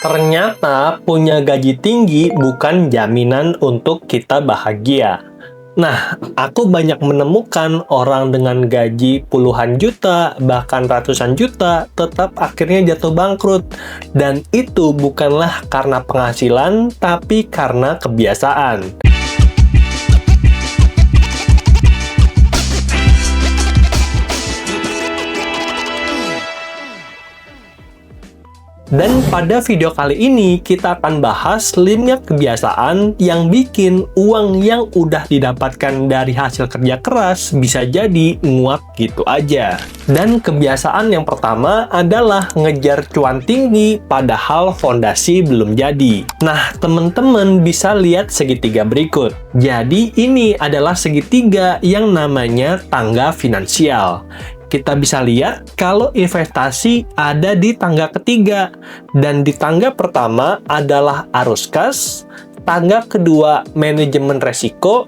Ternyata punya gaji tinggi bukan jaminan untuk kita bahagia. Nah, aku banyak menemukan orang dengan gaji puluhan juta, bahkan ratusan juta, tetap akhirnya jatuh bangkrut. Dan itu bukanlah karena penghasilan, tapi karena kebiasaan. Dan pada video kali ini, kita akan bahas 5 kebiasaan yang bikin uang yang udah didapatkan dari hasil kerja keras bisa jadi nguap gitu aja. Dan kebiasaan yang pertama adalah ngejar cuan tinggi padahal fondasi belum jadi. Nah, teman-teman bisa lihat segitiga berikut. Jadi, ini adalah segitiga yang namanya tangga finansial. Kita bisa lihat kalau investasi ada di tangga ketiga, dan di tangga pertama adalah arus kas, tangga kedua manajemen resiko,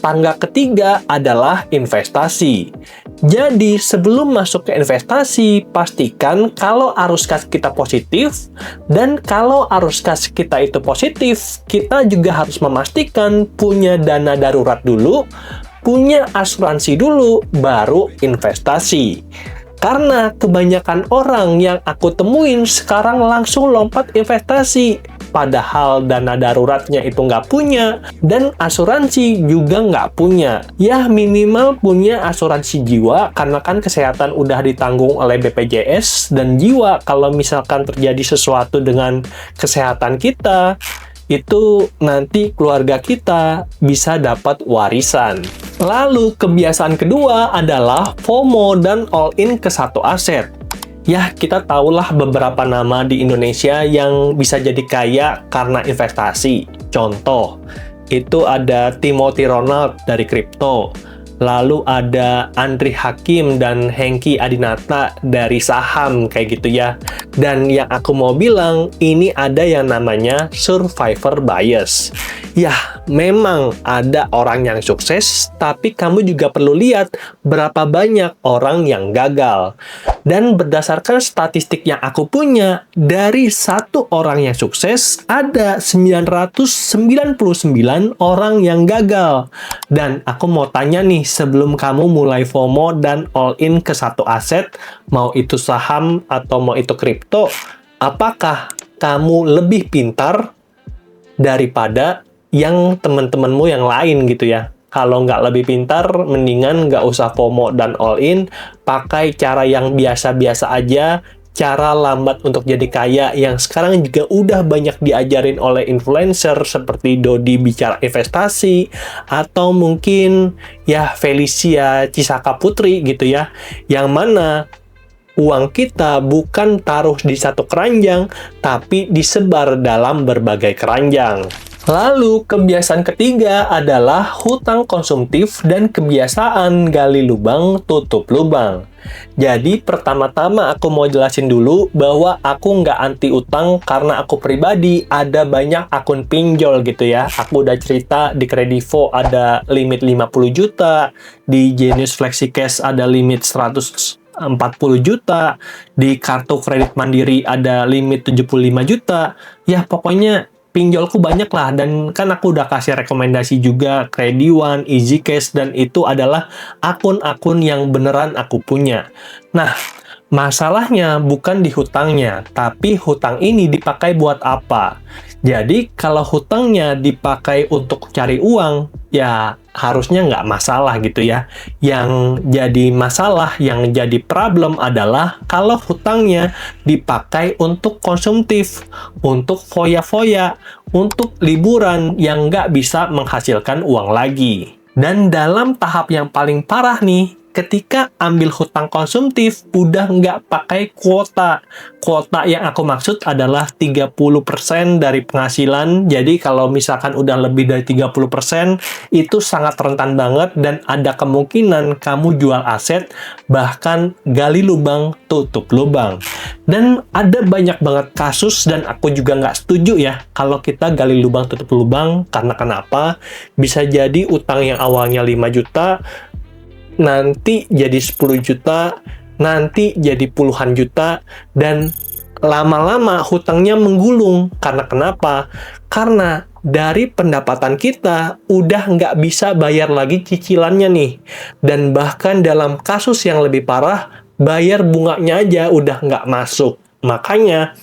tangga ketiga adalah investasi. Jadi sebelum masuk ke investasi, pastikan kalau arus kas kita positif, dan kalau arus kas kita itu positif, kita juga harus memastikan punya dana darurat dulu, punya asuransi dulu, baru investasi. Karena kebanyakan orang yang aku temuin sekarang langsung lompat investasi, padahal dana daruratnya itu nggak punya, dan asuransi juga nggak punya. Ya, minimal punya asuransi jiwa, karena kan kesehatan udah ditanggung oleh BPJS, dan jiwa kalau misalkan terjadi sesuatu dengan kesehatan kita, itu nanti keluarga kita bisa dapat warisan. Lalu kebiasaan kedua adalah FOMO dan all-in ke satu aset. Ya, kita tahulah beberapa nama di Indonesia yang bisa jadi kaya karena investasi. Contoh, itu ada Timothy Ronald dari kripto. Lalu ada Andri Hakim dan Hengki Adinata dari saham, kayak gitu ya. Dan yang aku mau bilang, ini ada yang namanya survivor bias. Ya, memang ada orang yang sukses, tapi kamu juga perlu lihat berapa banyak orang yang gagal. Dan berdasarkan statistik yang aku punya, dari satu orang yang sukses, ada 999 orang yang gagal. Dan aku mau tanya nih, sebelum kamu mulai FOMO dan all-in ke satu aset, mau itu saham atau mau itu kripto, apakah kamu lebih pintar daripada yang teman-temanmu yang lain gitu ya? Kalau nggak lebih pintar, mendingan nggak usah FOMO dan all-in, pakai cara yang biasa-biasa aja, cara lambat untuk jadi kaya yang sekarang juga udah banyak diajarin oleh influencer seperti Dodi Bicara Investasi, atau mungkin ya Felicia Cisaka Putri gitu ya, yang mana uang kita bukan taruh di satu keranjang, tapi disebar dalam berbagai keranjang. Lalu, kebiasaan ketiga adalah hutang konsumtif dan kebiasaan gali lubang, tutup lubang. Jadi, pertama-tama aku mau jelasin dulu bahwa aku nggak anti utang karena aku pribadi ada banyak akun pinjol gitu ya. Aku udah cerita di Kredivo ada limit 50 juta, di Genius FlexiCash ada limit 140 juta, di kartu kredit Mandiri ada limit 75 juta. Ya, pokoknya pinjolku banyak lah, dan kan aku udah kasih rekomendasi juga Krediwan, EasyCash, dan itu adalah akun-akun yang beneran aku punya. Nah, masalahnya bukan di hutangnya, tapi hutang ini dipakai buat apa? Jadi, kalau hutangnya dipakai untuk cari uang, ya harusnya nggak masalah gitu ya. Yang jadi masalah, yang jadi problem adalah kalau hutangnya dipakai untuk konsumtif, untuk foya-foya, untuk liburan yang nggak bisa menghasilkan uang lagi. Dan dalam tahap yang paling parah nih, ketika ambil hutang konsumtif, udah nggak pakai kuota. Kuota yang aku maksud adalah 30% dari penghasilan. Jadi kalau misalkan udah lebih dari 30%, itu sangat rentan banget dan ada kemungkinan kamu jual aset, bahkan gali lubang, tutup lubang. Dan ada banyak banget kasus, dan aku juga nggak setuju ya kalau kita gali lubang, tutup lubang. Karena kenapa? Bisa jadi utang yang awalnya 5 juta, nanti jadi 10 juta, nanti jadi puluhan juta, dan lama-lama hutangnya menggulung. Karena kenapa? Karena dari pendapatan kita udah nggak bisa bayar lagi cicilannya nih. Dan bahkan dalam kasus yang lebih parah, bayar bunganya aja udah nggak masuk. Makanya,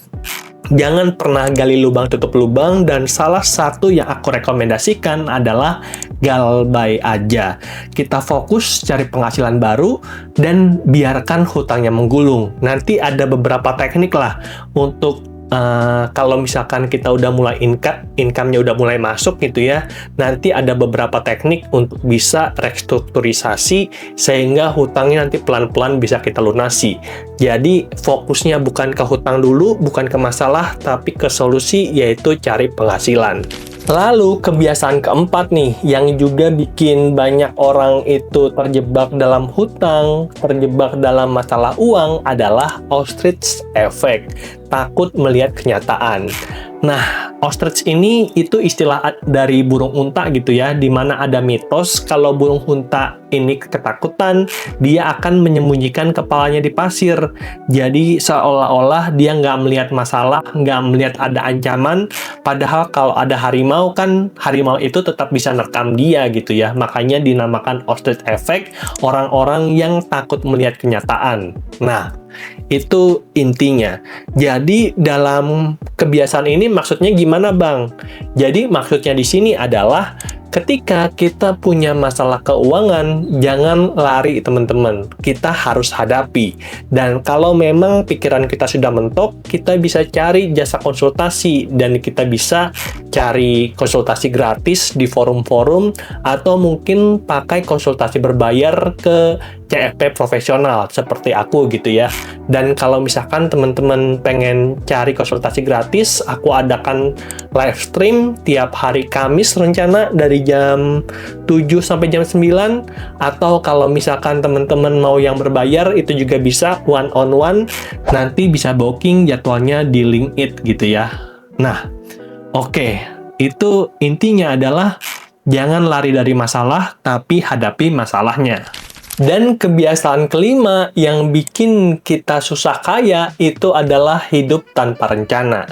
jangan pernah gali lubang tutup lubang, dan salah satu yang aku rekomendasikan adalah galbay aja. Kita fokus cari penghasilan baru dan biarkan hutangnya menggulung. Nanti ada beberapa teknik lah untuk kalau misalkan kita udah mulai income-nya udah mulai masuk gitu ya, nanti ada beberapa teknik untuk bisa restrukturisasi sehingga hutangnya nanti pelan-pelan bisa kita lunasi. Jadi fokusnya bukan ke hutang dulu, bukan ke masalah, tapi ke solusi, yaitu cari penghasilan. Lalu kebiasaan keempat nih, yang juga bikin banyak orang itu terjebak dalam hutang, terjebak dalam masalah uang, adalah ostrich effect. Takut melihat kenyataan. Nah, ostrich ini itu istilah dari burung unta gitu ya, di mana ada mitos kalau burung unta ini ketakutan, dia akan menyembunyikan kepalanya di pasir. Jadi seolah-olah dia nggak melihat masalah, nggak melihat ada ancaman, padahal kalau ada harimau kan, harimau itu tetap bisa nerkam dia gitu ya. Makanya dinamakan ostrich effect, orang-orang yang takut melihat kenyataan. Nah, itu intinya. Jadi dalam kebiasaan ini maksudnya gimana, Bang? Jadi maksudnya di sini adalah ketika kita punya masalah keuangan, jangan lari teman-teman. Kita harus hadapi. Dan kalau memang pikiran kita sudah mentok, kita bisa cari jasa konsultasi, dan kita bisa cari konsultasi gratis di forum-forum, atau mungkin pakai konsultasi berbayar ke CFP profesional seperti aku gitu ya. Dan kalau misalkan teman-teman pengen cari konsultasi gratis, aku adakan live stream tiap hari Kamis rencana dari jam 7 sampai jam 9, atau kalau misalkan teman-teman mau yang berbayar itu juga bisa one on one, nanti bisa booking jadwalnya di LinkedIn gitu ya. Nah, oke, itu intinya adalah jangan lari dari masalah, tapi hadapi masalahnya. Dan kebiasaan kelima yang bikin kita susah kaya itu adalah hidup tanpa rencana.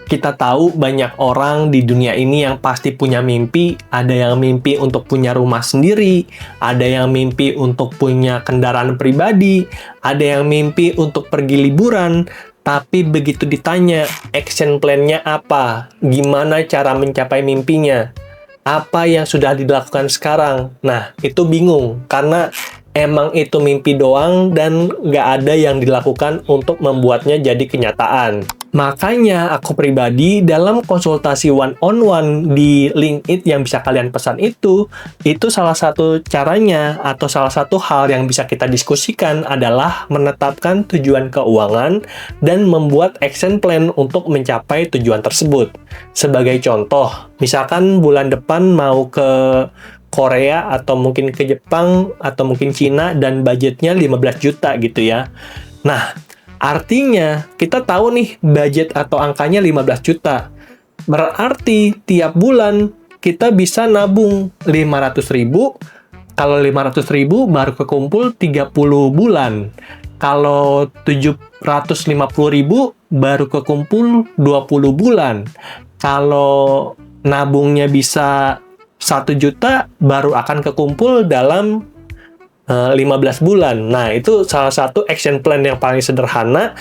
Kita tahu banyak orang di dunia ini yang pasti punya mimpi. Ada yang mimpi untuk punya rumah sendiri, ada yang mimpi untuk punya kendaraan pribadi, ada yang mimpi untuk pergi liburan. Tapi begitu ditanya, action plan-nya apa? Gimana cara mencapai mimpinya? Apa yang sudah dilakukan sekarang? Nah, itu bingung, karena emang itu mimpi doang dan nggak ada yang dilakukan untuk membuatnya jadi kenyataan. Makanya aku pribadi dalam konsultasi one-on-one di LinkedIn yang bisa kalian pesan itu salah satu caranya atau salah satu hal yang bisa kita diskusikan adalah menetapkan tujuan keuangan dan membuat action plan untuk mencapai tujuan tersebut. Sebagai contoh, misalkan bulan depan mau ke Korea atau mungkin ke Jepang atau mungkin Cina dan budgetnya 15 juta gitu ya. Nah, artinya kita tahu nih budget atau angkanya 15 juta. Berarti tiap bulan kita bisa nabung 500.000. Kalau 500.000 baru kekumpul 30 bulan. Kalau 750.000 baru kekumpul 20 bulan. Kalau nabungnya bisa 1 juta baru akan kekumpul dalam 15 bulan. Nah, itu salah satu action plan yang paling sederhana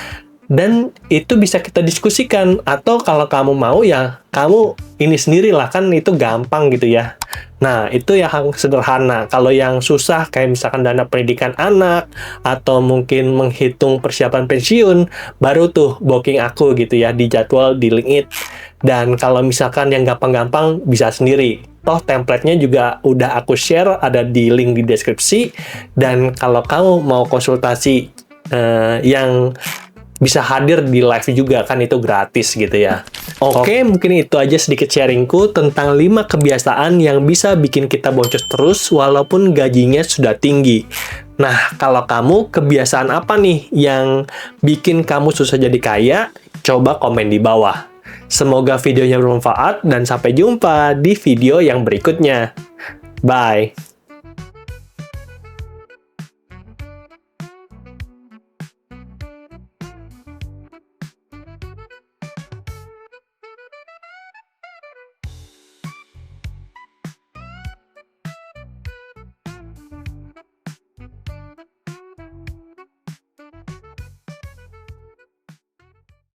dan itu bisa kita diskusikan. Atau kalau kamu mau ya, kamu ini sendirilah, kan itu gampang gitu ya. Nah, itu yang sederhana. Kalau yang susah kayak misalkan dana pendidikan anak atau mungkin menghitung persiapan pensiun, baru tuh booking aku gitu ya di jadwal di LinkedIn. Dan kalau misalkan yang gampang-gampang bisa sendiri. Toh template-nya juga udah aku share, ada di link di deskripsi. Dan kalau kamu mau konsultasi yang bisa hadir di live juga, kan itu gratis gitu ya. Oke, mungkin itu aja sedikit sharingku tentang 5 kebiasaan yang bisa bikin kita boncos terus walaupun gajinya sudah tinggi. Nah, kalau kamu, kebiasaan apa nih yang bikin kamu susah jadi kaya? Coba komen di bawah. Semoga videonya bermanfaat dan sampai jumpa di video yang berikutnya. Bye!